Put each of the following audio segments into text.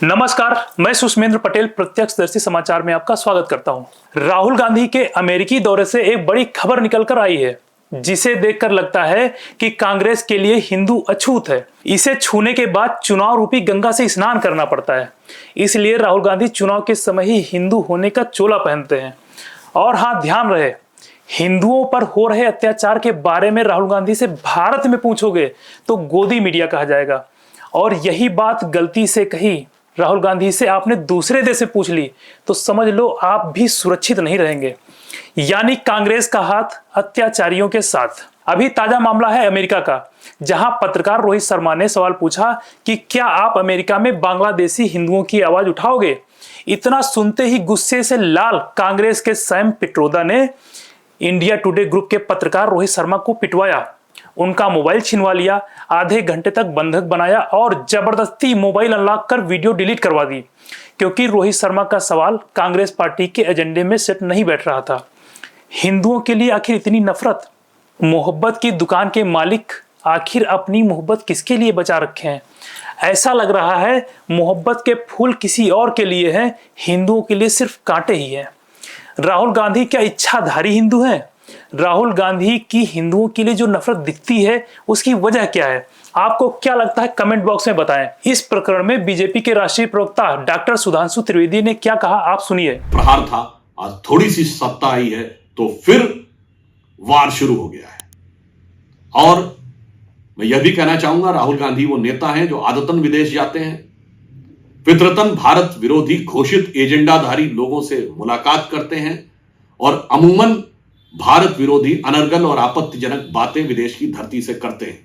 नमस्कार, मैं सुष्मेंद्र पटेल प्रत्यक्षदर्शी समाचार में आपका स्वागत करता हूं। राहुल गांधी के अमेरिकी दौरे से एक बड़ी खबर निकलकर आई है, जिसे देखकर लगता है कि कांग्रेस के लिए हिंदू अछूत है। इसे छूने के बाद चुनाव रूपी गंगा से स्नान करना पड़ता है। इसलिए राहुल गांधी चुनाव के समय ही हिंदू होने का चोला पहनते हैं। और हाँ, ध्यान रहे, हिंदुओं पर हो रहे अत्याचार के बारे में राहुल गांधी से भारत में पूछोगे तो गोदी मीडिया कहा जाएगा। और यही बात गलती से कही राहुल गांधी से आपने दूसरे देश से पूछ ली तो समझ लो आप भी सुरक्षित नहीं रहेंगे। यानी कांग्रेस का हाथ अत्याचारियों के साथ। अभी ताजा मामला है अमेरिका का, जहां पत्रकार रोहित शर्मा ने सवाल पूछा कि क्या आप अमेरिका में बांग्लादेशी हिंदुओं की आवाज उठाओगे। इतना सुनते ही गुस्से से लाल कांग्रेस के सैम पिट्रोदा ने इंडिया टुडे ग्रुप के पत्रकार रोहित शर्मा को पिटवाया, उनका मोबाइल छिनवा लिया, आधे घंटे तक बंधक बनाया और जबरदस्ती मोबाइल अनलॉक कर वीडियो डिलीट करवा दी, क्योंकि रोहित शर्मा का सवाल कांग्रेस पार्टी के एजेंडे में सेट नहीं बैठ रहा था। हिंदुओं के लिए आखिर इतनी नफरत? मोहब्बत की दुकान के मालिक आखिर अपनी मोहब्बत किसके लिए बचा रखे हैं? ऐसा लग रहा है मोहब्बत के फूल किसी और के लिए हैं, हिंदुओं के लिए सिर्फ कांटे ही हैं। राहुल गांधी क्या इच्छाधारी हिंदू हैं? राहुल गांधी की हिंदुओं के लिए जो नफरत दिखती है उसकी वजह क्या है? आपको क्या लगता है, कमेंट बॉक्स में बताएं। इस प्रकरण में बीजेपी के राष्ट्रीय प्रवक्ता डॉक्टर सुधांशु त्रिवेदी ने क्या कहा, आप सुनिए। प्रहार था, आज थोड़ी सी सत्ता आई है तो फिर वार शुरू हो गया है। और मैं यह भी कहना चाहूंगा, राहुल गांधी वो नेता हैं जो आदतन विदेश जाते हैं, फितरतन भारत विरोधी घोषित एजेंडाधारी लोगों से मुलाकात करते हैं और अमूमन भारत विरोधी अनर्गल और आपत्तिजनक बातें विदेश की धरती से करते हैं।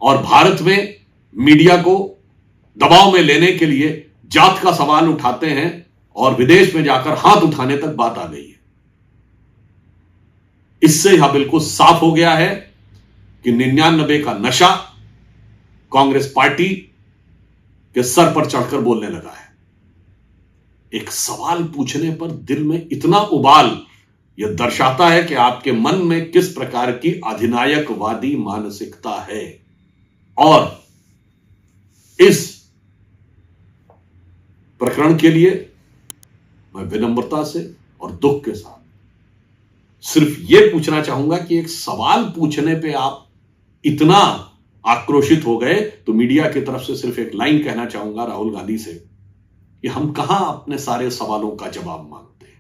और भारत में मीडिया को दबाव में लेने के लिए जात का सवाल उठाते हैं और विदेश में जाकर हाथ उठाने तक बात आ गई है। इससे यह बिल्कुल साफ हो गया है कि 99 का नशा कांग्रेस पार्टी के सर पर चढ़कर बोलने लगा है। एक सवाल पूछने पर दिल में इतना उबाल, यह दर्शाता है कि आपके मन में किस प्रकार की अधिनायकवादी मानसिकता है। और इस प्रकरण के लिए मैं विनम्रता से और दुख के साथ सिर्फ यह पूछना चाहूंगा कि एक सवाल पूछने पे आप इतना आक्रोशित हो गए, तो मीडिया की तरफ से सिर्फ एक लाइन कहना चाहूंगा राहुल गांधी से कि हम कहां अपने सारे सवालों का जवाब मांगते हैं।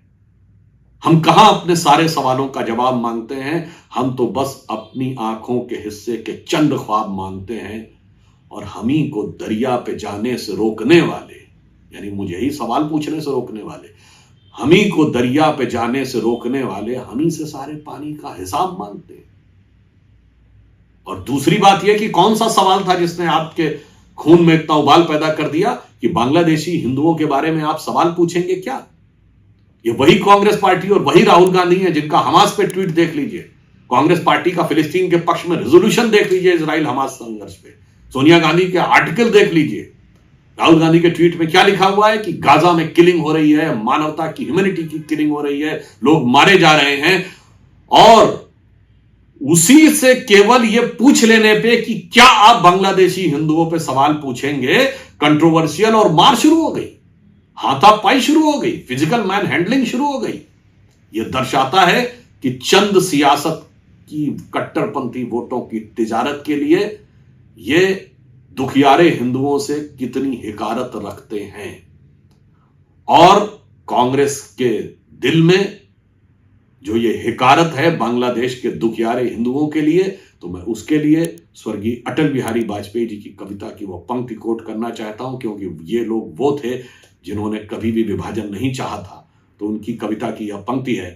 हम कहां अपने सारे सवालों का जवाब मांगते हैं? हम तो बस अपनी आंखों के हिस्से के चंद ख्वाब मांगते हैं। और हम ही को दरिया पे जाने से रोकने वाले, यानी मुझे ही सवाल पूछने से रोकने वाले, हम ही को दरिया पे जाने से रोकने वाले, हम ही से सारे पानी का हिसाब मांगते हैं। और दूसरी बात यह कि कौन सा सवाल था जिसने आपके खून में इतना उबाल पैदा कर दिया कि बांग्लादेशी हिंदुओं के बारे में आप सवाल पूछेंगे क्या? ये वही कांग्रेस पार्टी और वही राहुल गांधी है जिनका हमास पे ट्वीट देख लीजिए, कांग्रेस पार्टी का फिलिस्तीन के पक्ष में रेजोल्यूशन देख लीजिए, इजराइल हमास संघर्ष पे सोनिया गांधी के आर्टिकल देख लीजिए। राहुल गांधी के ट्वीट में क्या लिखा हुआ है कि गाजा में किलिंग हो रही है, मानवता की, ह्यूमैनिटी की किलिंग हो रही है, लोग मारे जा रहे हैं। और उसी से केवल यह पूछ लेने पे कि क्या आप बांग्लादेशी हिंदुओं पे सवाल पूछेंगे, कंट्रोवर्शियल और मार शुरू हो गई, हाथापाई शुरू हो गई, फिजिकल मैन हैंडलिंग शुरू हो गई। यह दर्शाता है कि चंद सियासत की कट्टरपंथी वोटों की तिजारत के लिए ये दुखियारे हिंदुओं से कितनी हिकारत रखते हैं। और कांग्रेस के दिल में जो ये हिकारत है बांग्लादेश के दुखियारे हिंदुओं के लिए, तो मैं उसके लिए स्वर्गीय अटल बिहारी वाजपेयी जी की कविता की वो पंक्ति कोट करना चाहता हूं, क्योंकि ये लोग वो थे जिन्होंने कभी भी विभाजन नहीं चाहा था। तो उनकी कविता की यह पंक्ति है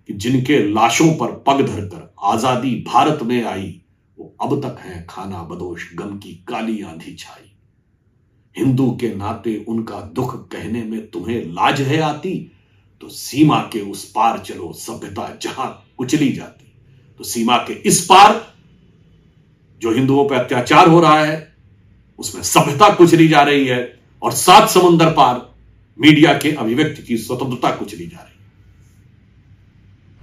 कि जिनके लाशों पर पग धरकर आजादी भारत में आई, वो अब तक है खाना बदोश गम की काली आंधी छाई। हिंदू के नाते उनका दुख कहने में तुम्हें लाज है आती, तो सीमा के उस पार चलो सभ्यता जहां कुचली जाती। तो सीमा के इस पार जो हिंदुओं पर अत्याचार हो रहा है उसमें सभ्यता कुचली जा रही है, और 7 समुंदर पार मीडिया के अभिव्यक्ति की स्वतंत्रता कुचली जा रही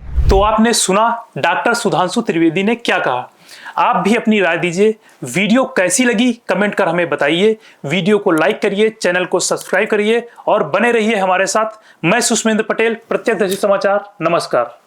है। तो आपने सुना डॉक्टर सुधांशु त्रिवेदी ने क्या कहा। आप भी अपनी राय दीजिए। वीडियो कैसी लगी कमेंट कर हमें बताइए। वीडियो को लाइक करिए, चैनल को सब्सक्राइब करिए और बने रहिए हमारे साथ। मैं सुष्मेंद्र पटेल, प्रत्यक्षदर्शी समाचार। नमस्कार।